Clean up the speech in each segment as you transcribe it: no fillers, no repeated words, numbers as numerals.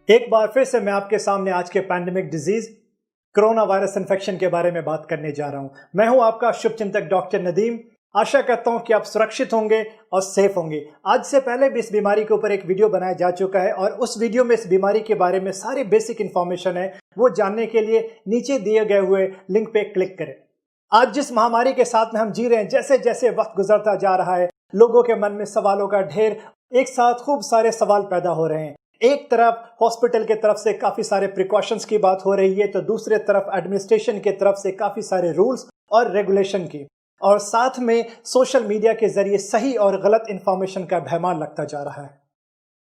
एक बार फिर से मैं आपके सामने आज के pandemic disease corona virus infection के बारे में बात करने जा रहा हूं। मैं हूं आपका शुभचिंतक डॉक्टर नदीम। आशा करता हूं कि आप सुरक्षित होंगे और सेफ होंगे। आज से पहले भी इस बीमारी के ऊपर एक वीडियो बनाया जा चुका है और उस वीडियो में इस बीमारी के बारे में सारी बेसिक इंफॉर्मेशन है। वो जानने के लिए नीचे दिए गए हुए लिंक पे क्लिक करें। आज जिस महामारी के साथ में हम जी रहे हैं, जैसे जैसे वक्त गुजरता जा रहा है, लोगों के मन में सवालों का ढेर, एक साथ खूब सारे सवाल पैदा हो रहे हैं। एक तरफ हॉस्पिटल के तरफ से काफी सारे प्रिकॉशंस की बात हो रही है, तो दूसरे तरफ एडमिनिस्ट्रेशन के तरफ से काफी सारे रूल्स और रेगुलेशन की, और साथ में सोशल मीडिया के जरिए सही और गलत इंफॉर्मेशन का भरमार लगता जा रहा है।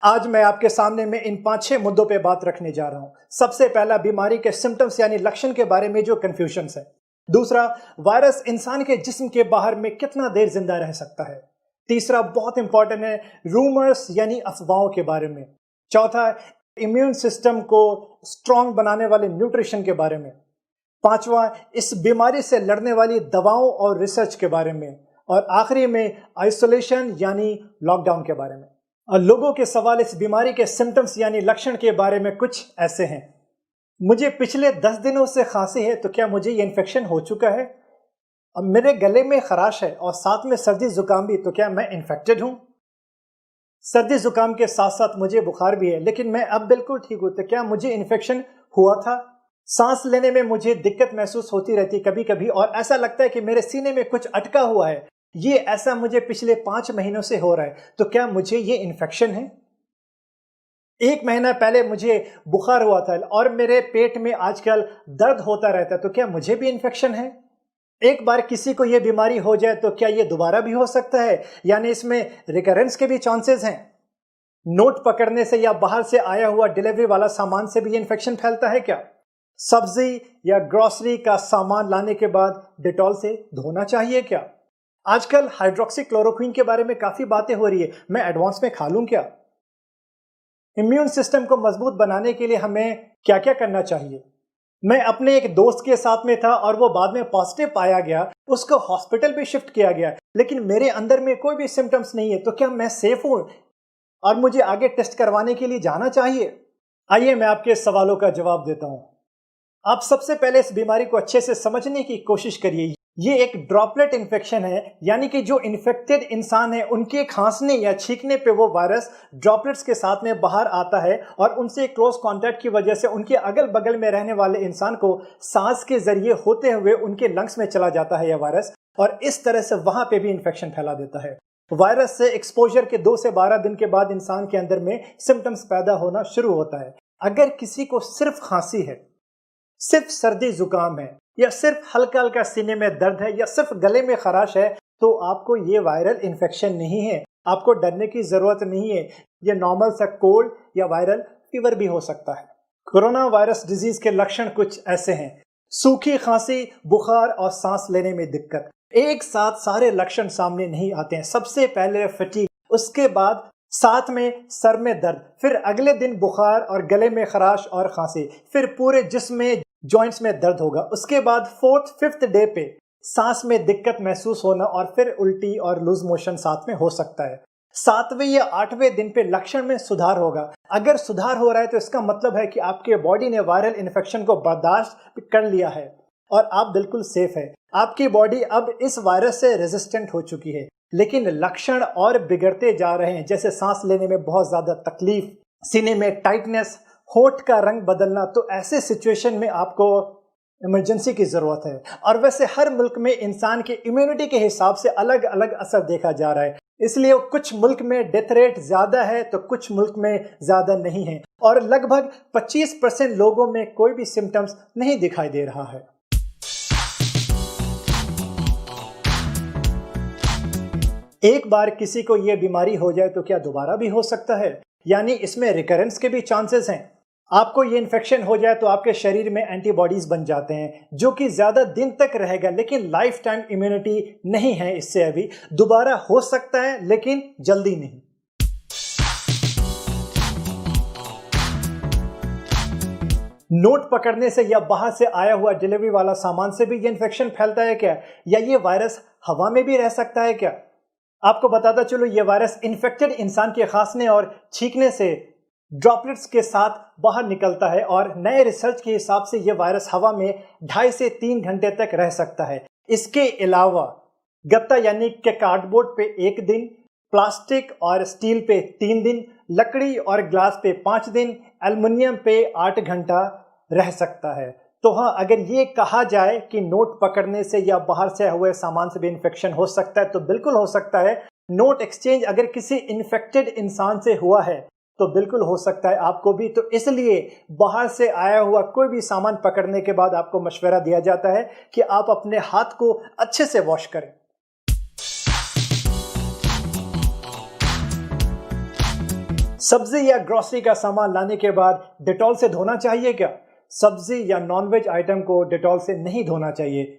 आज मैं आपके सामने में इन 5-6 मुद्दों पे बात रखने जा रहा हूं। सबसे पहला, बीमारी के सिम्टम्स यानी लक्षण के बारे में जो कंफ्यूजन है। दूसरा, वायरस इंसान के जिस्म के बाहर में कितना देर जिंदा रह सकता है। तीसरा, बहुत इंपॉर्टेंट है, रूमर्स यानी अफवाहों के बारे में। चौथा, इम्यून सिस्टम को स्ट्रांग बनाने वाले न्यूट्रिशन के बारे में। पांचवा, इस बीमारी से लड़ने वाली दवाओं और रिसर्च के बारे में। और आखिरी में आइसोलेशन यानी लॉकडाउन के बारे में। और लोगों के सवाल इस बीमारी के सिम्टम्स यानी लक्षण के बारे में कुछ ऐसे हैं। मुझे पिछले 10 दिनों से खांसी है, तो क्या मुझे ये इन्फेक्शन हो चुका है? अब मेरे गले में खराश है और साथ में सर्दी जुकाम भी, तो क्या मैं इन्फेक्टेड हूं? सर्दी जुकाम के साथ साथ मुझे बुखार भी है, लेकिन मैं अब बिल्कुल ठीक हूं, तो क्या मुझे इन्फेक्शन हुआ था? सांस लेने में मुझे दिक्कत महसूस होती रहती कभी कभी, और ऐसा लगता है कि मेरे सीने में कुछ अटका हुआ है। ये ऐसा मुझे पिछले 5 महीनों से हो रहा है, तो क्या मुझे ये इन्फेक्शन है? 1 महीना पहले मुझे बुखार हुआ था और मेरे पेट में आजकल दर्द होता रहता है, तो क्या मुझे भी इन्फेक्शन है? एक बार किसी को यह बीमारी हो जाए तो क्या यह दोबारा भी हो सकता है, यानी इसमें रिकरेंस के भी चांसेस हैं? नोट पकड़ने से या बाहर से आया हुआ डिलीवरी वाला सामान से भी ये इन्फेक्शन फैलता है क्या? सब्जी या ग्रोसरी का सामान लाने के बाद डेटॉल से धोना चाहिए क्या? आजकल हाइड्रोक्सीक्लोरोक्वीन के बारे में काफी बातें हो रही है, मैं एडवांस में खा लूं क्या? इम्यून सिस्टम को मजबूत बनाने के लिए हमें क्या क्या करना चाहिए? मैं अपने एक दोस्त के साथ में था और वो बाद में पॉजिटिव पाया गया, उसको हॉस्पिटल भी शिफ्ट किया गया, लेकिन मेरे अंदर में कोई भी सिम्टम्स नहीं है, तो क्या मैं सेफ हूं और मुझे आगे टेस्ट करवाने के लिए जाना चाहिए? आइए मैं आपके सवालों का जवाब देता हूं। आप सबसे पहले इस बीमारी को अच्छे से समझने की कोशिश करिए। ये एक ड्रॉपलेट इन्फेक्शन है, यानी कि जो इन्फेक्टेड इंसान है उनके खांसने या छींकने पे वो वायरस ड्रॉपलेट्स के साथ में बाहर आता है और उनसे क्लोज कांटेक्ट की वजह से उनके अगल बगल में रहने वाले इंसान को सांस के जरिए होते हुए उनके लंग्स में चला जाता है यह वायरस, और इस तरह से वहां पे भी इन्फेक्शन फैला देता है। वायरस से एक्सपोजर के 2 से 12 दिन के बाद इंसान के अंदर में सिम्टम्स पैदा होना शुरू होता है। अगर किसी को सिर्फ खांसी है, सिर्फ सर्दी जुकाम है, या सिर्फ हल्का हल्का सीने में दर्द है, या सिर्फ गले में खराश है, तो आपको ये वायरल इन्फेक्शन नहीं है। आपको डरने की जरूरत नहीं है। ये नॉर्मल सा कोल्ड या वायरल फीवर भी हो सकता है। कोरोना वायरस डिजीज के लक्षण कुछ ऐसे हैं। सूखी खांसी, बुखार और सांस लेने में दिक्कत। एक साथ सारे लक्षण सामने नहीं आते हैं। सबसे पहले फटीग, उसके बाद साथ में सर में दर्द, फिर अगले दिन बुखार और गले में खराश और खांसी, फिर पूरे जिस्म में जॉइंट्स में दर्द होगा। उसके बाद 4th-5th डे पे सांस में दिक्कत महसूस होना, और फिर उल्टी और लूज मोशन साथ में हो सकता है। 7वें या 8वें दिन पे लक्षण में सुधार होगा। अगर सुधार हो रहा है तो इसका मतलब है कि आपके बॉडी ने वायरल इन्फेक्शन को बर्दाश्त कर लिया है और आप बिल्कुल सेफ है। आपकी बॉडी अब इस वायरस से रेजिस्टेंट हो चुकी है। लेकिन लक्षण और बिगड़ते जा रहे हैं, जैसे सांस लेने में बहुत ज्यादा तकलीफ, सीने में टाइटनेस, होठ का रंग बदलना। तो ऐसे सिचुएशन में आपको इमरजेंसी की जरूरत है। और वैसे हर मुल्क में इंसान की इम्यूनिटी के हिसाब से अलग अलग असर देखा जा रहा है, इसलिए कुछ मुल्क में डेथ रेट ज्यादा है तो कुछ मुल्क में ज्यादा नहीं है, और लगभग 25% लोगों में कोई भी सिम्टम्स नहीं दिखाई दे रहा है। एक बार किसी को यह बीमारी हो जाए तो क्या दोबारा भी हो सकता है, यानी इसमें रिकरेंस के भी चांसेस हैं। आपको ये इन्फेक्शन हो जाए तो आपके शरीर में एंटीबॉडीज बन जाते हैं जो कि ज्यादा दिन तक रहेगा, लेकिन लाइफ टाइम इम्यूनिटी नहीं है इससे। अभी दोबारा हो सकता है लेकिन जल्दी नहीं। नोट पकड़ने से या बाहर से आया हुआ डिलीवरी वाला सामान से भी ये इन्फेक्शन फैलता है क्या, या ये वायरस हवा में भी रह सकता है क्या? आपको बताता चलो, ये वायरस इन्फेक्टेड इंसान के खांसने और छींकने से ड्रॉपलेट्स के साथ बाहर निकलता है और नए रिसर्च के हिसाब से यह वायरस हवा में 2.5 से 3 घंटे तक रह सकता है। इसके अलावा गत्ता यानी कि कार्डबोर्ड पे 1 दिन, प्लास्टिक और स्टील पे 3 दिन, लकड़ी और ग्लास पे 5 दिन, एल्युमिनियम पे 8 घंटा रह सकता है। तो हाँ, अगर ये कहा जाए कि नोट पकड़ने से या बाहर से हुए सामान से भी इन्फेक्शन हो सकता है, तो बिल्कुल हो सकता है। नोट एक्सचेंज अगर किसी इन्फेक्टेड इंसान से हुआ है तो बिल्कुल हो सकता है आपको भी। तो इसलिए बाहर से आया हुआ कोई भी सामान पकड़ने के बाद आपको मशवरा दिया जाता है कि आप अपने हाथ को अच्छे से वॉश करें। सब्जी या ग्रोसरी का सामान लाने के बाद डेटॉल से धोना चाहिए क्या? सब्जी या नॉनवेज आइटम को डेटॉल से नहीं धोना चाहिए।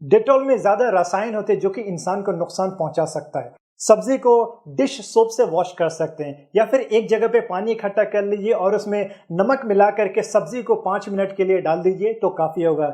डेटॉल में ज्यादा रसायन होते हैं जो कि इंसान को नुकसान पहुंचा सकता है। सब्जी को डिश सोप से वॉश कर सकते हैं या फिर एक जगह पे पानी इकट्ठा कर लीजिए और उसमें नमक मिला करके सब्जी को 5 मिनट के लिए डाल दीजिए तो काफी होगा।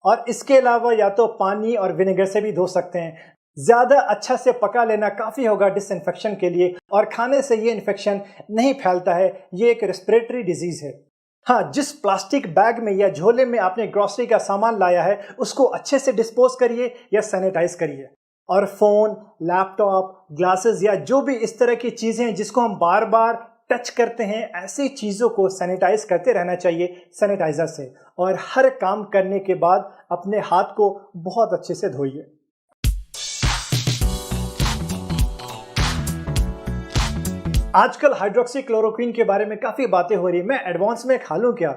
और इसके अलावा या तो पानी और विनेगर से भी धो सकते हैं। ज्यादा अच्छा से पका लेना काफी होगा डिसइंफेक्शन के लिए, और खाने से ये इन्फेक्शन नहीं फैलता है। ये एक रेस्पिरेटरी डिजीज है। हाँ, जिस प्लास्टिक बैग में या झोले में आपने ग्रोसरी का सामान लाया है उसको अच्छे से डिस्पोज करिए या सैनिटाइज करिए। और फोन, लैपटॉप, ग्लासेस या जो भी इस तरह की चीजें हैं जिसको हम बार बार टच करते हैं, ऐसी चीजों को सैनिटाइज करते रहना चाहिए सैनिटाइजर से। और हर काम करने के बाद अपने हाथ को बहुत अच्छे से धोइए। आजकल हाइड्रोक्सीक्लोरोक्वीन के बारे में काफी बातें हो रही है। मैं एडवांस में खा लूं क्या?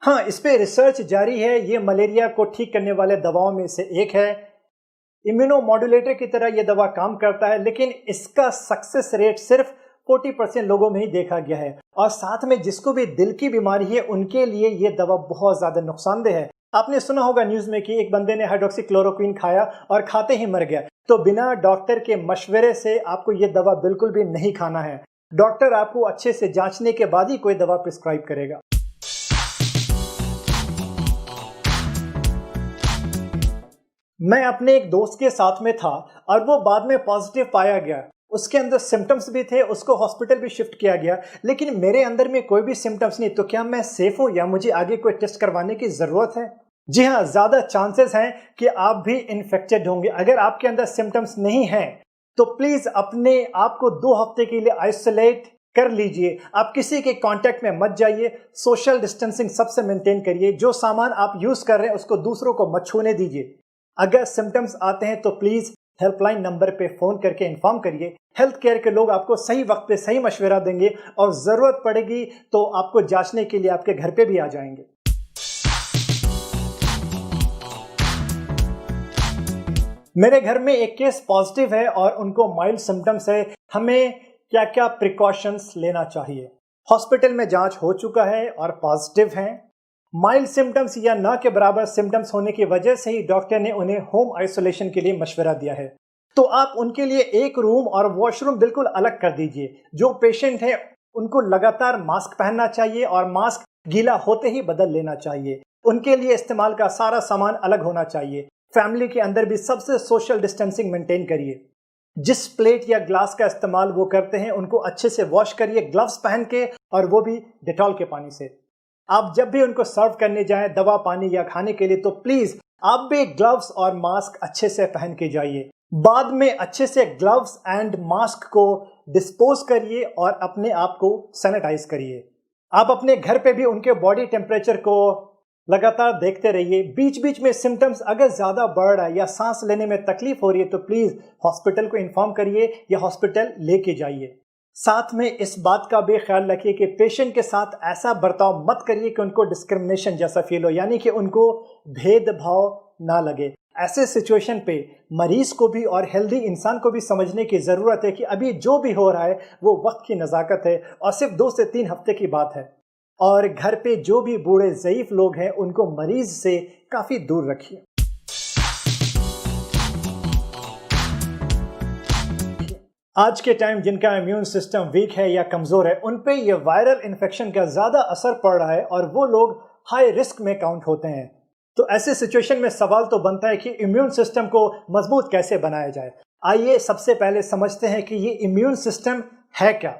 हाँ, इस पे रिसर्च जारी है। ये मलेरिया को ठीक करने वाले दवाओं में से एक है। इम्यूनोमॉड्यूलेटर की तरह यह दवा काम करता है, लेकिन इसका सक्सेस रेट सिर्फ 40% लोगों में ही देखा गया है। और साथ में जिसको भी दिल की बीमारी है उनके लिए यह दवा बहुत ज्यादा नुकसानदेह है। आपने सुना होगा न्यूज में कि एक बंदे ने हाइड्रोक्सीक्लोरोक्वीन खाया और खाते ही मर गया। तो बिना डॉक्टर के मशवरे से आपको यह दवा बिल्कुल भी नहीं खाना है। डॉक्टर आपको अच्छे से जांचने के बाद ही कोई दवा प्रिस्क्राइब करेगा। मैं अपने एक दोस्त के साथ में था और वो बाद में पॉजिटिव पाया गया। उसके अंदर सिम्टम्स भी थे, उसको हॉस्पिटल भी शिफ्ट किया गया, लेकिन मेरे अंदर में कोई भी सिम्टम्स नहीं। तो क्या मैं सेफ हूं या मुझे आगे कोई टेस्ट करवाने की जरूरत है? जी हाँ, ज्यादा चांसेस हैं कि आप भी इन्फेक्टेड होंगे। अगर आपके अंदर सिम्टम्स नहीं हैं तो प्लीज अपने आप को 2 हफ्ते के लिए आइसोलेट कर लीजिए। आप किसी के कांटेक्ट में मत जाइए। सोशल डिस्टेंसिंग सबसे मेंटेन करिए। जो सामान आप यूज कर रहे हैं उसको दूसरों को मत छूने दीजिए। अगर सिम्टम्स आते हैं तो प्लीज हेल्पलाइन नंबर पे फोन करके इन्फॉर्म करिए। हेल्थ केयर के लोग आपको सही वक्त पे सही मशवरा देंगे और जरूरत पड़ेगी तो आपको जांचने के लिए आपके घर पे भी आ जाएंगे। मेरे घर में एक केस पॉजिटिव है और उनको माइल्ड सिम्टम्स है। हमें क्या क्या प्रिकॉशंस लेना चाहिए? हॉस्पिटल में जांच हो चुका है और पॉजिटिव हैं। माइल्ड सिम्टम्स या ना के बराबर सिम्टम्स होने की वजह से ही डॉक्टर ने उन्हें होम आइसोलेशन के लिए मशवरा दिया है। तो आप उनके लिए एक रूम और वॉशरूम बिल्कुल अलग कर दीजिए। जो पेशेंट है उनको लगातार मास्क पहनना चाहिए और मास्क गीला होते ही बदल लेना चाहिए। उनके लिए इस्तेमाल का सारा सामान अलग होना चाहिए। फैमिली के अंदर भी सबसे सोशल डिस्टेंसिंग मेंटेन करिए। जिस प्लेट या ग्लास का इस्तेमाल वो करते हैं उनको अच्छे से वॉश करिए, ग्लव्स पहन के, और वो भी डेटॉल के पानी से। आप जब भी उनको सर्व करने जाएं दवा, पानी या खाने के लिए, तो प्लीज आप भी ग्लव्स और मास्क अच्छे से पहन के जाइए। बाद में अच्छे से ग्लव्स एंड मास्क को डिस्पोज करिए और अपने आप को सैनिटाइज करिए। आप अपने घर पे भी उनके बॉडी टेम्परेचर को लगातार देखते रहिए। बीच बीच में सिम्टम्स अगर ज्यादा बढ़ रहा है या सांस लेने में तकलीफ हो रही है तो प्लीज हॉस्पिटल को इन्फॉर्म करिए या हॉस्पिटल लेके जाइए। साथ में इस बात का भी ख्याल रखिए कि पेशेंट के साथ ऐसा बर्ताव मत करिए कि उनको डिस्क्रिमिनेशन जैसा फील हो, यानी कि उनको भेदभाव ना लगे। ऐसे सिचुएशन पे मरीज को भी और हेल्दी इंसान को भी समझने की जरूरत है कि अभी जो भी हो रहा है वो वक्त की नज़ाकत है और सिर्फ 2 से 3 हफ्ते की बात है। और घर पे जो भी बूढ़े ज़ईफ लोग हैं उनको मरीज से काफी दूर रखिए। आज के टाइम जिनका इम्यून सिस्टम वीक है या कमजोर है उन पे ये वायरल इन्फेक्शन का ज्यादा असर पड़ रहा है और वो लोग हाई रिस्क में काउंट होते हैं। तो ऐसे सिचुएशन में सवाल तो बनता है कि इम्यून सिस्टम को मजबूत कैसे बनाया जाए। आइए सबसे पहले समझते हैं कि ये इम्यून सिस्टम है क्या।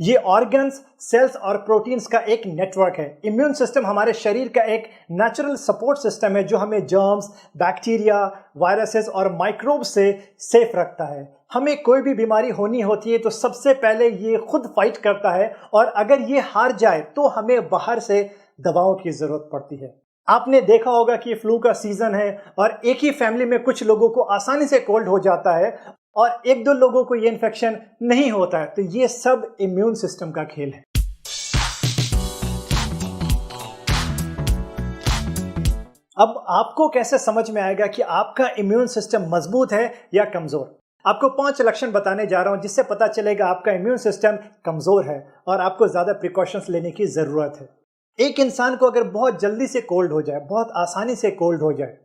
ये ऑर्गन्स, सेल्स और प्रोटीन्स का एक नेटवर्क है। इम्यून सिस्टम हमारे शरीर का एक नेचुरल सपोर्ट सिस्टम है जो हमें जर्म्स, बैक्टीरिया, वायरसेस और माइक्रोब्स से सेफ रखता है। हमें कोई भी बीमारी होनी होती है तो सबसे पहले ये खुद फाइट करता है, और अगर ये हार जाए तो हमें बाहर से दवाओं की जरूरत पड़ती है। आपने देखा होगा कि फ्लू का सीजन है और एक ही फैमिली में कुछ लोगों को आसानी से कोल्ड हो जाता है और एक दो लोगों को ये इन्फेक्शन नहीं होता है। तो ये सब इम्यून सिस्टम का खेल है। अब आपको कैसे समझ में आएगा कि आपका इम्यून सिस्टम मजबूत है या कमजोर? आपको 5 लक्षण बताने जा रहा हूं जिससे पता चलेगा आपका इम्यून सिस्टम कमजोर है और आपको ज्यादा प्रिकॉशंस लेने की जरूरत है। एक इंसान को अगर बहुत जल्दी से कोल्ड हो जाए, बहुत आसानी से कोल्ड हो जाए,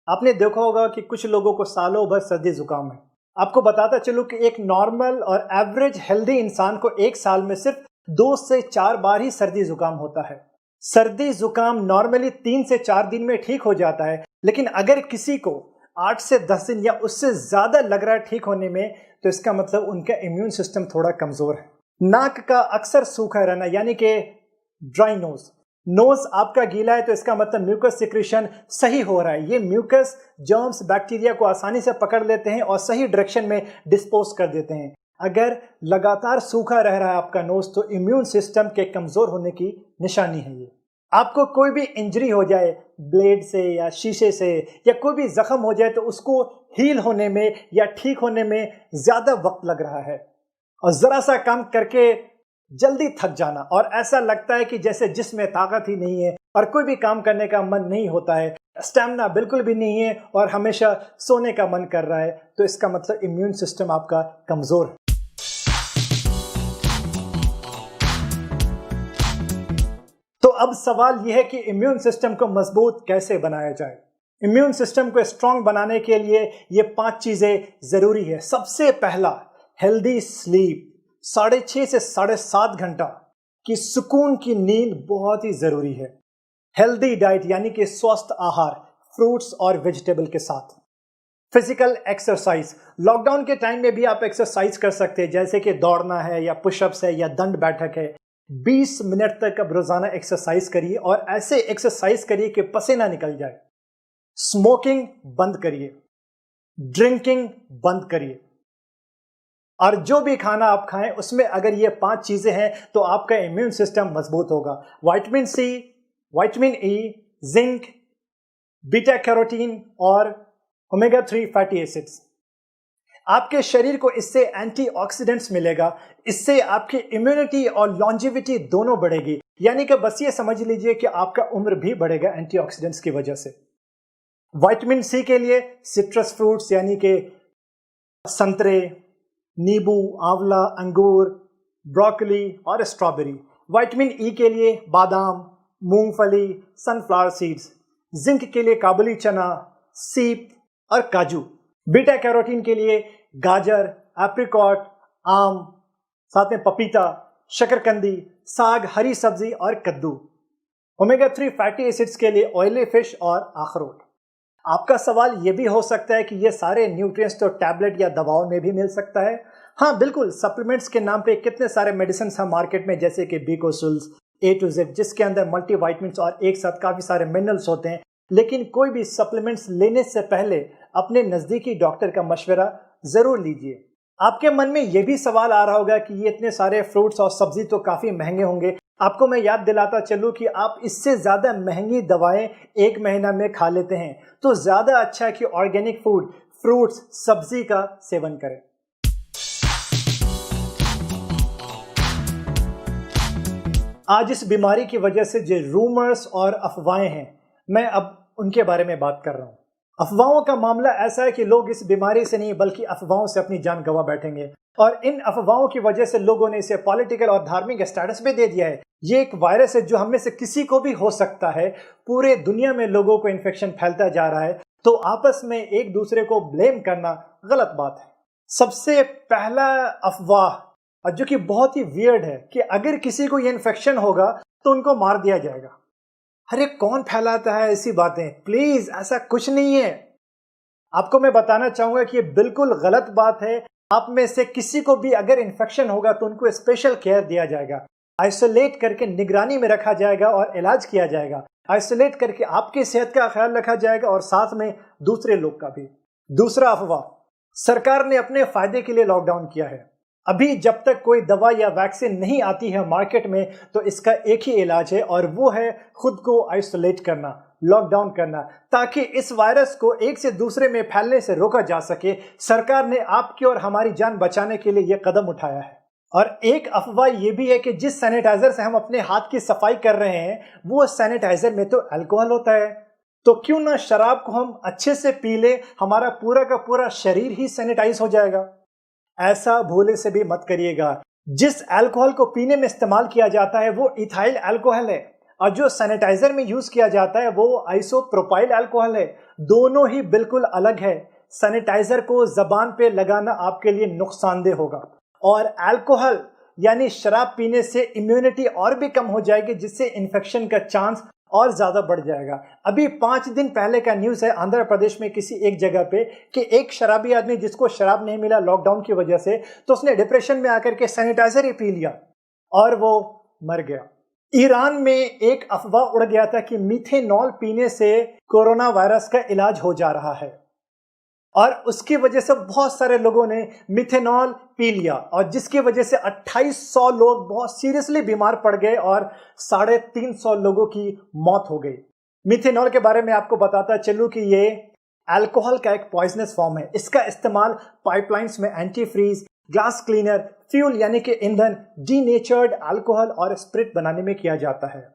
आपने देखा होगा कि कुछ लोगों को सालों भर सर्दी जुकाम है। आपको बताता चलूं कि एक नॉर्मल और एवरेज हेल्दी इंसान को एक साल में सिर्फ 2 से 4 बार ही सर्दी जुकाम होता है। सर्दी जुकाम नॉर्मली 3 से 4 दिन में ठीक हो जाता है, लेकिन अगर किसी को 8 से 10 दिन या उससे ज्यादा लग रहा है ठीक होने में, तो इसका मतलब उनका इम्यून सिस्टम थोड़ा कमजोर है। नाक का अक्सर सूखा रहना यानी कि ड्राई नोज आपका गीला है तो इसका मतलब म्यूकस सिक्रीशन सही हो रहा है। ये म्यूकस जर्म्स, बैक्टीरिया को आसानी से पकड़ लेते हैं और सही डायरेक्शन में डिस्पोज कर देते हैं। अगर लगातार सूखा रह रहा है आपका नोज तो इम्यून सिस्टम के कमजोर होने की निशानी है ये। आपको कोई भी इंजरी हो जाए ब्लेड से या शीशे से या कोई भी जख्म हो जाए तो उसको हील होने में या ठीक होने में ज्यादा वक्त लग रहा है, और जरा सा काम करके जल्दी थक जाना और ऐसा लगता है कि जैसे जिस्म में ताकत ही नहीं है और कोई भी काम करने का मन नहीं होता है, स्टैमिना बिल्कुल भी नहीं है और हमेशा सोने का मन कर रहा है, तो इसका मतलब इम्यून सिस्टम आपका कमजोर है। तो अब सवाल यह है कि इम्यून सिस्टम को मजबूत कैसे बनाया जाए। इम्यून सिस्टम को स्ट्रांग बनाने के लिए ये 5 चीजें जरूरी है। सबसे पहला, हेल्दी स्लीप। 6.5 से 7.5 घंटा की सुकून की नींद बहुत ही जरूरी है। हेल्दी डाइट यानी कि स्वस्थ आहार, फ्रूट्स और वेजिटेबल के साथ। फिजिकल एक्सरसाइज, लॉकडाउन के टाइम में भी आप एक्सरसाइज कर सकते हैं, जैसे कि दौड़ना है या पुशअप्स है या दंड बैठक है। 20 मिनट तक अब रोजाना एक्सरसाइज करिए और ऐसे एक्सरसाइज करिए कि पसीना निकल जाए। स्मोकिंग बंद करिए, ड्रिंकिंग बंद करिए, और जो भी खाना आप खाएं उसमें अगर ये 5 चीजें हैं तो आपका इम्यून सिस्टम मजबूत होगा। Vitamin C, vitamin E, zinc, beta carotene और ओमेगा 3 फैटी एसिड्स। आपके शरीर को इससे एंटीऑक्सीडेंट्स मिलेगा, इससे आपकी इम्यूनिटी और लॉन्जिविटी दोनों बढ़ेगी। यानी कि बस ये समझ लीजिए कि आपका उम्र भी बढ़ेगा एंटीऑक्सीडेंट्स की वजह से। विटामिन सी के लिए सिट्रस फ्रूट्स यानी कि संतरे, नींबू, आंवला, अंगूर, ब्रोकली और स्ट्रॉबेरी। विटामिन ई के लिए बादाम, मूंगफली, सनफ्लावर सीड्स। जिंक के लिए काबुली चना, सीप और काजू। बीटा कैरोटीन के लिए गाजर, एप्रिकॉट, आम, साथ में पपीता, शकरकंदी, साग, हरी सब्जी और कद्दू। ओमेगा 3 फैटी एसिड्स के लिए ऑयली फिश और अखरोट। आपका सवाल यह भी हो सकता है कि ये सारे न्यूट्रिएंट्स तो टैबलेट या दवाओं में भी मिल सकता है। हाँ बिल्कुल, सप्लीमेंट्स के नाम पे कितने सारे मेडिसिन हैं मार्केट में, जैसे कि बीकोसुल्स, A to Z, जिसके अंदर मल्टीविटामिन्स और एक साथ काफी सारे मिनरल्स होते हैं। लेकिन कोई भी सप्लीमेंट्स लेने से पहले अपने नजदीकी डॉक्टर का मशवरा जरूर लीजिए। आपके मन में यह भी सवाल आ रहा होगा कि ये इतने सारे फ्रूट्स और सब्जी तो काफी महंगे होंगे। आपको मैं याद दिलाता चलूं कि आप इससे ज्यादा महंगी दवाएं 1 महीना में खा लेते हैं, तो ज्यादा अच्छा है कि ऑर्गेनिक फूड, फ्रूट्स, सब्जी का सेवन करें। आज इस बीमारी की वजह से जो रूमर्स और अफवाहें हैं, मैं अब उनके बारे में बात कर रहा हूं। अफवाहों का मामला ऐसा है कि लोग इस बीमारी से नहीं बल्कि अफवाहों से अपनी जान गंवा बैठेंगे, और इन अफवाहों की वजह से लोगों ने इसे पॉलिटिकल और धार्मिक स्टेटस भी दे दिया है। ये एक वायरस है जो हम में से किसी को भी हो सकता है। पूरे दुनिया में लोगों को इन्फेक्शन फैलता जा रहा है, तो आपस में एक दूसरे को ब्लेम करना गलत बात है। सबसे पहला अफवाह, और जो कि बहुत ही वियर्ड है, कि अगर किसी को ये इन्फेक्शन होगा तो उनको मार दिया जाएगा। अरे कौन फैलाता है ऐसी बातें? प्लीज, ऐसा कुछ नहीं है। आपको मैं बताना चाहूंगा कि ये बिल्कुल गलत बात है। आप में से किसी को भी अगर इन्फेक्शन होगा तो उनको स्पेशल केयर दिया जाएगा, आइसोलेट करके निगरानी में रखा जाएगा और इलाज किया जाएगा। आइसोलेट करके आपकी सेहत का ख्याल रखा जाएगा और साथ में दूसरे लोग का भी। दूसरा अफवाह, सरकार ने अपने फायदे के लिए लॉकडाउन किया है। अभी जब तक कोई दवा या वैक्सीन नहीं आती है मार्केट में तो इसका एक ही इलाज है और वो है खुद को आइसोलेट करना, लॉकडाउन करना, ताकि इस वायरस को एक से दूसरे में फैलने से रोका जा सके। सरकार ने आपकी और हमारी जान बचाने के लिए यह कदम उठाया है। और एक अफवाह यह भी है कि जिस सैनिटाइजर से हम अपने हाथ की सफाई कर रहे हैं वो सैनिटाइजर में तो अल्कोहल होता है, तो क्यों ना शराब को हम अच्छे से पी ले, हमारा पूरा का पूरा शरीर ही सैनिटाइज हो जाएगा। ऐसा भूले से भी मत करिएगा। जिस अल्कोहल को पीने में इस्तेमाल किया जाता है वो इथाइल अल्कोहल है और जो सैनिटाइजर में यूज किया जाता है वो आइसोप्रोपाइल अल्कोहल है। दोनों ही बिल्कुल अलग है। सैनिटाइजर को जबान पे लगाना आपके लिए नुकसानदेह होगा और अल्कोहल यानी शराब पीने से इम्यूनिटी और भी कम हो जाएगी, जिससे इन्फेक्शन का चांस और ज्यादा बढ़ जाएगा। अभी 5 दिन पहले का न्यूज़ है आंध्र प्रदेश में किसी एक जगह पे कि एक शराबी आदमी जिसको शराब नहीं मिला लॉकडाउन की वजह से, तो उसने डिप्रेशन में आकर के सैनिटाइजर ही पी लिया और वो मर गया। ईरान में एक अफवाह उड़ गया था कि मीथेनॉल पीने से कोरोना वायरस का इलाज हो जा रहा है और उसकी वजह से बहुत सारे लोगों ने मिथेनॉल पी लिया और जिसकी वजह से 2800 लोग बहुत सीरियसली बीमार पड़ गए और 350 लोगों की मौत हो गई। मिथेनॉल के बारे में आपको बताता चलूं कि ये अल्कोहल का एक पॉइजनस फॉर्म है। इसका इस्तेमाल पाइपलाइंस में antifreeze, glass cleaner, fuel यानी कि ईंधन, डीनेचर्ड अल्कोहल और स्पिरिट बनाने में किया जाता है।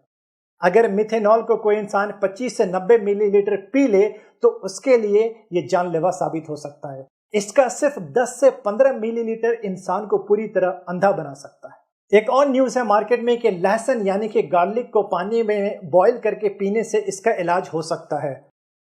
अगर मिथेनॉल को कोई इंसान 25 से 90 मिलीलीटर पी ले तो उसके लिए ये जानलेवा साबित हो सकता है। इसका सिर्फ 10 से 15 मिलीलीटर इंसान को पूरी तरह अंधा बना सकता है। एक और न्यूज़ है मार्केट में कि लहसुन यानी कि गार्लिक को पानी में बॉईल करके पीने से इसका इलाज हो सकता है।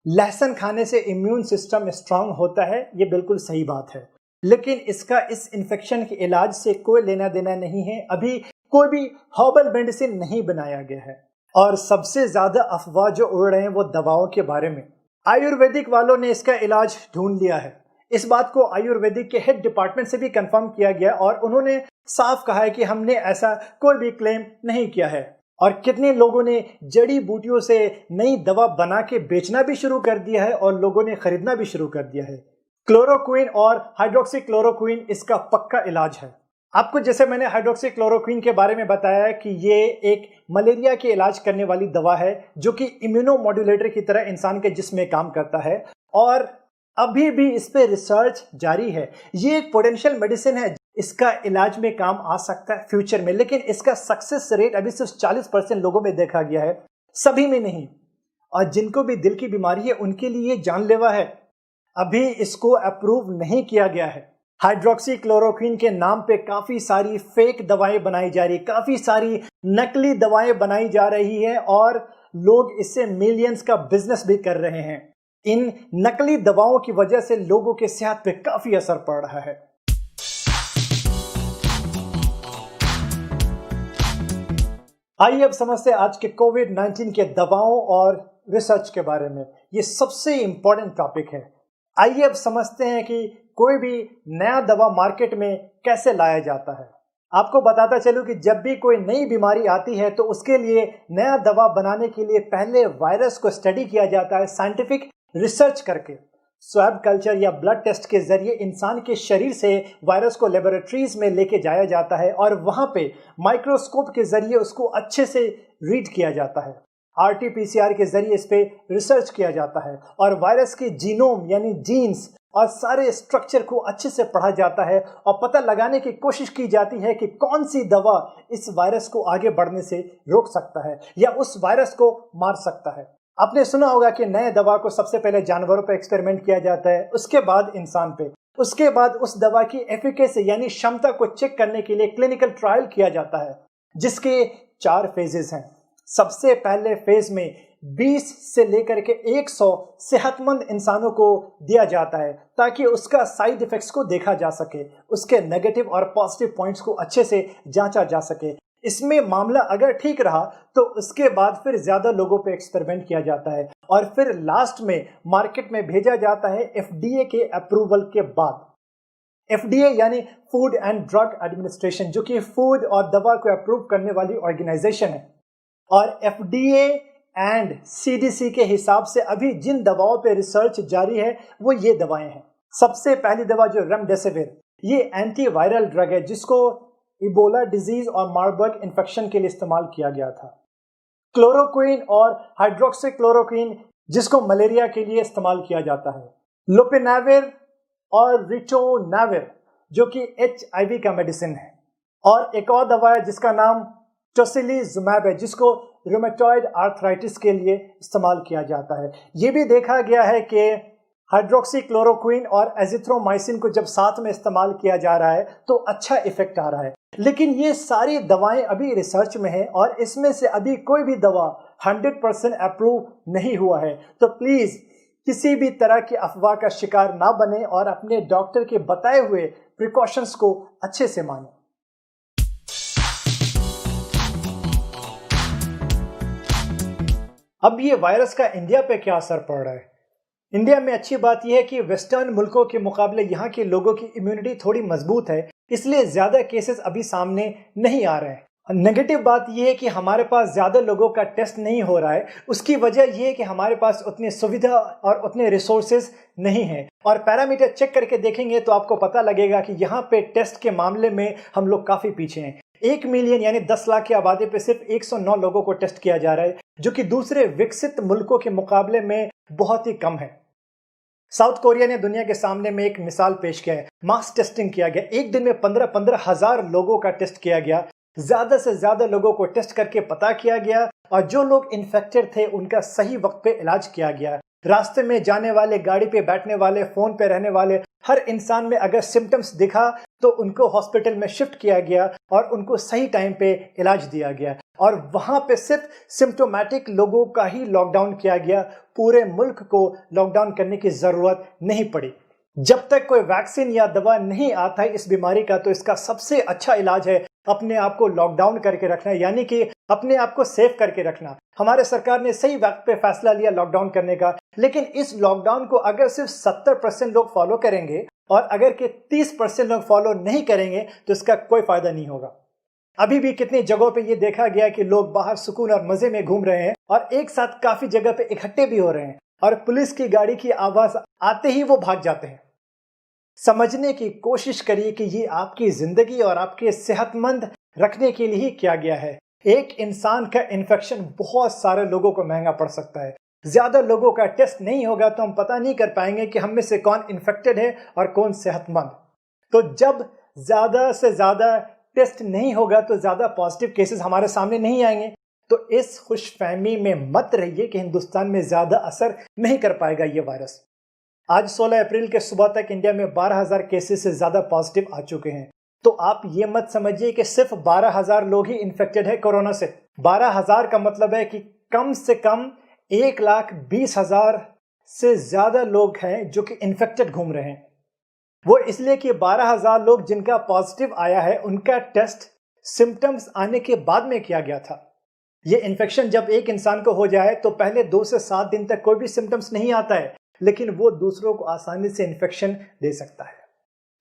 लहसुन खाने से इम्यून सिस्टम स्ट्रांग होता है, ये बिल्कुल सही बात है, लेकिन इसका इस इन्फेक्शन के इलाज से कोई लेना देना नहीं है। अभी कोई भी हर्बल मेडिसिन नहीं बनाया गया है। और सबसे ज्यादा अफवाह जो उड़ रहे हैं वो दवाओं के बारे में। आयुर्वेदिक वालों ने इसका इलाज ढूंढ लिया है। इस बात को आयुर्वेदिक के हेड डिपार्टमेंट से भी कंफर्म किया गया और उन्होंने साफ कहा है कि हमने ऐसा कोई भी क्लेम नहीं किया है। और कितने लोगों ने जड़ी बूटियों से नई दवा बना के बेचना भी शुरू कर दिया है और लोगों ने खरीदना भी शुरू कर दिया है। क्लोरोक्विन और हाइड्रोक्सी क्लोरोक्विन इसका पक्का इलाज है। आपको जैसे मैंने हाइड्रोक्सी क्लोरोक्विन के बारे में बताया कि ये एक मलेरिया के इलाज करने वाली दवा है जो कि इम्यूनोमॉड्यूलेटर की तरह इंसान के जिस्म में काम करता है और अभी भी इस पे रिसर्च जारी है। ये एक पोटेंशियल मेडिसिन है, इसका इलाज में काम आ सकता है फ्यूचर में, लेकिन इसका सक्सेस रेट अभी सिर्फ 40% लोगों में देखा गया है, सभी में नहीं। और जिनको भी दिल की बीमारी है उनके लिए जानलेवा है। अभी इसको अप्रूव नहीं किया गया है। हाइड्रोक्सी क्लोरोक्विन के नाम पे काफी सारी फेक दवाएं बनाई जा रही, काफी सारी नकली दवाएं बनाई जा रही है और लोग इससे मिलियंस का बिजनेस भी कर रहे हैं। इन नकली दवाओं की वजह से लोगों के सेहत पे काफी असर पड़ रहा है। आइए अब समझते हैं आज के कोविड-19 के दवाओं और रिसर्च के बारे में। ये सबसे इंपॉर्टेंट टॉपिक है। आइए अब समझते हैं कि कोई भी नया दवा मार्केट में कैसे लाया जाता है। आपको बताता चलूं कि जब भी कोई नई बीमारी आती है तो उसके लिए नया दवा बनाने के लिए पहले वायरस को स्टडी किया जाता है साइंटिफिक रिसर्च करके। स्वैब कल्चर या ब्लड टेस्ट के जरिए इंसान के शरीर से वायरस को लेबोरेटरीज में लेके जाया जाता है और वहां पे माइक्रोस्कोप के जरिए उसको अच्छे से रीड किया जाता है। RT-PCR के जरिए इस पे रिसर्च किया जाता है और वायरस के जीनोम यानी जीन्स और सारे स्ट्रक्चर को अच्छे से पढ़ा जाता है और पता लगाने की कोशिश की जाती है कि कौन सी दवा इस वायरस को आगे बढ़ने से रोक सकता है या उस वायरस को मार सकता है। आपने सुना होगा कि नए दवा को सबसे पहले जानवरों पर एक्सपेरिमेंट किया जाता है, उसके बाद इंसान पे, उसके बाद उस दवा की एफिकेसी यानी क्षमता को चेक करने के लिए क्लिनिकल ट्रायल किया जाता है, जिसके 4 फेजेस हैं। सबसे पहले फेज में 20 से लेकर के 100 सेहतमंद इंसानों को दिया जाता है ताकि उसका साइड इफेक्ट्स को देखा जा सके, उसके नेगेटिव और पॉजिटिव पॉइंट्स को अच्छे से जांचा जा सके। इसमें मामला अगर ठीक रहा तो उसके बाद फिर ज्यादा लोगों पे एक्सपेरिमेंट किया जाता है और फिर लास्ट में मार्केट में भेजा जाता है FDA के अप्रूवल के बाद। FDA यानी फूड एंड ड्रग एडमिनिस्ट्रेशन, जो कि फूड और दवा को अप्रूव करने वाली ऑर्गेनाइजेशन है, और FDA एंड CDC के हिसाब से अभी जिन दवाओं पे रिसर्च जारी है वो ये दवाएं हैं। सबसे पहली दवा जो रेमडेसिविर, ये एंटीवायरल ड्रग है जिसको इबोला डिजीज और मार्बर्ग इन्फेक्शन के लिए इस्तेमाल किया गया था। क्लोरोक्विन और हाइड्रोक्सीक्लोरोक्विन जिसको मलेरिया के लिए इस्तेमाल किया जाता है। लोपिनाविर और रिटोनाविर जो कि HIV का मेडिसिन है। और एक और दवा है जिसका नाम टोसिलीजुमैब है जिसको रूमेटॉइड आर्थराइटिस के लिए इस्तेमाल किया जाता है। ये भी देखा गया है कि हाइड्रोक्सीक्लोरोक्विन और एजिथ्रोमाइसिन को जब साथ में इस्तेमाल किया जा रहा है तो अच्छा इफेक्ट आ रहा है। लेकिन ये सारी दवाएं अभी रिसर्च में हैं और इसमें से अभी कोई भी दवा 100% अप्रूव नहीं हुआ है। तो प्लीज किसी भी तरह की अफवाह का शिकार ना बने और अपने डॉक्टर के बताए हुए प्रिकॉशंस को अच्छे से मानें। अब ये वायरस का इंडिया पे क्या असर पड़ रहा है? इंडिया में अच्छी बात यह है कि वेस्टर्न मुल्कों के मुकाबले यहाँ के लोगों की इम्यूनिटी थोड़ी मजबूत है, इसलिए ज्यादा केसेस अभी सामने नहीं आ रहे हैं। नेगेटिव बात यह है कि हमारे पास ज्यादा लोगों का टेस्ट नहीं हो रहा है। उसकी वजह यह है कि हमारे पास उतनी सुविधा और उतने रिसोर्सेज नहीं है। और पैरामीटर चेक करके देखेंगे तो आपको पता लगेगा कि यहाँ पे टेस्ट के मामले में हम लोग काफी पीछे हैं। 1 मिलियन यानी 10 लाख की आबादी पे सिर्फ 109 लोगों को टेस्ट किया जा रहा है, जो कि दूसरे विकसित मुल्कों के मुकाबले में बहुत ही कम है। साउथ कोरिया ने दुनिया के सामने में एक मिसाल पेश किया है। मास टेस्टिंग किया गया, एक दिन में 15-15 हजार लोगों का टेस्ट किया गया। ज्यादा से ज्यादा लोगों को टेस्ट करके पता किया गया और जो लोग इन्फेक्टेड थे उनका सही वक्त पे इलाज किया गया। रास्ते में जाने वाले, गाड़ी पे बैठने वाले, फोन पे रहने वाले हर इंसान में अगर सिम्टम्स दिखा तो उनको हॉस्पिटल में शिफ्ट किया गया और उनको सही टाइम पे इलाज दिया गया। और वहां पे सिर्फ सिम्टोमेटिक लोगों का ही लॉकडाउन किया गया, पूरे मुल्क को लॉकडाउन करने की जरूरत नहीं पड़ी। जब तक कोई वैक्सीन या दवा नहीं आता है इस बीमारी का, तो इसका सबसे अच्छा इलाज है अपने आप को लॉकडाउन करके रखना, यानी कि अपने आप को सेफ करके रखना। हमारे सरकार ने सही वक्त पे फैसला लिया लॉकडाउन करने का, लेकिन इस लॉकडाउन को अगर सिर्फ 70% लोग फॉलो करेंगे और अगर के 30% लोग फॉलो नहीं करेंगे तो इसका कोई फायदा नहीं होगा। अभी भी कितनी जगहों पे ये देखा गया कि लोग बाहर सुकून और मजे में घूम रहे हैं और एक साथ काफी जगह पे इकट्ठे भी हो रहे हैं और पुलिस की गाड़ी की आवाज आते ही वो भाग जाते हैं। समझने की कोशिश करिए कि ये आपकी जिंदगी और आपके सेहतमंद रखने के लिए ही किया गया है। एक इंसान का इन्फेक्शन बहुत सारे लोगों को महंगा पड़ सकता है। ज्यादा लोगों का टेस्ट नहीं होगा तो हम पता नहीं कर पाएंगे कि हम में से कौन इन्फेक्टेड है और कौन सेहतमंद। तो जब ज्यादा से ज्यादा टेस्ट नहीं होगा तो ज्यादा पॉजिटिव केसेस हमारे सामने नहीं आएंगे। तो इस खुशफहमी में मत रहिए कि हिंदुस्तान में ज्यादा असर नहीं कर पाएगा ये वायरस। आज 16 अप्रैल के सुबह तक इंडिया में 12,000 केसेस से ज्यादा पॉजिटिव आ चुके हैं। तो आप ये मत समझिए कि सिर्फ 12,000 लोग ही इन्फेक्टेड है कोरोना से। 12,000 का मतलब है कि कम से कम 1,20,000 से ज्यादा लोग हैं जो कि इन्फेक्टेड घूम रहे हैं। वो इसलिए कि 12,000 लोग जिनका पॉजिटिव आया है उनका टेस्ट सिम्टम्स आने के बाद में किया गया था। ये इन्फेक्शन जब एक इंसान को हो जाए तो पहले 2 से 7 दिन तक कोई भी सिम्टम्स नहीं आता है, लेकिन वो दूसरों को आसानी से इन्फेक्शन दे सकता है।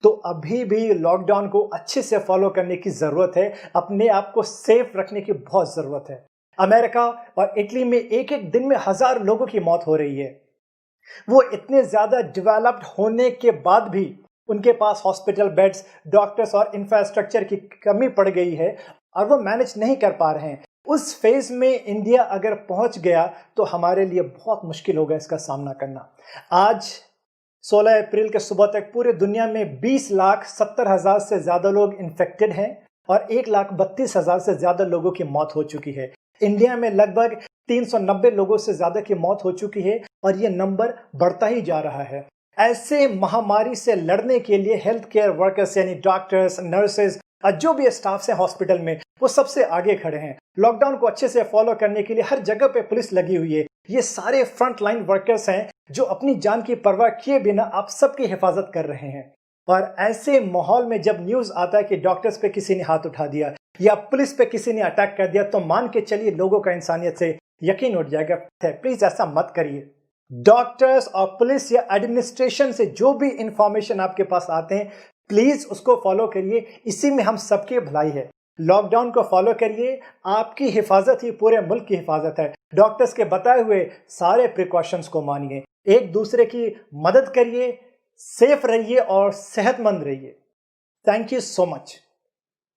तो अभी भी लॉकडाउन को अच्छे से फॉलो करने की जरूरत है, अपने आप को सेफ रखने की बहुत जरूरत है। अमेरिका और इटली में एक एक दिन में 1000 लोगों की मौत हो रही है। वो इतने ज्यादा डेवलप्ड होने के बाद भी उनके पास हॉस्पिटल बेड्स, डॉक्टर्स और इंफ्रास्ट्रक्चर की कमी पड़ गई है और वो मैनेज नहीं कर पा रहे हैं। उस फेज में इंडिया अगर पहुंच गया तो हमारे लिए बहुत मुश्किल होगा इसका सामना करना। आज 16 अप्रैल के सुबह तक पूरे दुनिया में 20,70,000 से ज्यादा लोग इन्फेक्टेड हैं और 1,32,000 से ज्यादा लोगों की मौत हो चुकी है। इंडिया में लगभग 390 लोगों से ज्यादा की मौत हो चुकी है और ये नंबर बढ़ता ही जा रहा है। ऐसे महामारी से लड़ने के लिए हेल्थ केयर वर्कर्स यानी डॉक्टर्स, नर्सेज और जो भी स्टाफ हैं हॉस्पिटल में, वो सबसे आगे खड़े हैं। लॉकडाउन को अच्छे से फॉलो करने के लिए हर जगह पे पुलिस लगी हुई है। ये सारे फ्रंट लाइन वर्कर्स हैं जो अपनी जान की परवाह किए बिना आप सबकी हिफाजत कर रहे हैं। और ऐसे माहौल में जब न्यूज आता है कि डॉक्टर्स पे किसी ने हाथ उठा दिया या पुलिस पे किसी ने अटैक कर दिया, तो मान के चलिए लोगों का इंसानियत से यकीन उठ जाएगा। प्लीज ऐसा मत करिए। डॉक्टर्स और पुलिस या एडमिनिस्ट्रेशन से जो भी इंफॉर्मेशन आपके पास आते हैं, प्लीज उसको फॉलो करिए, इसी में हम सबकी भलाई है। लॉकडाउन को फॉलो करिए, आपकी हिफाजत ही पूरे मुल्क की हिफाजत है। डॉक्टर्स के बताए हुए सारे प्रिकॉशंस को मानिए, एक दूसरे की मदद करिए, सेफ रहिए और सेहतमंद रहिए। Thank you so much.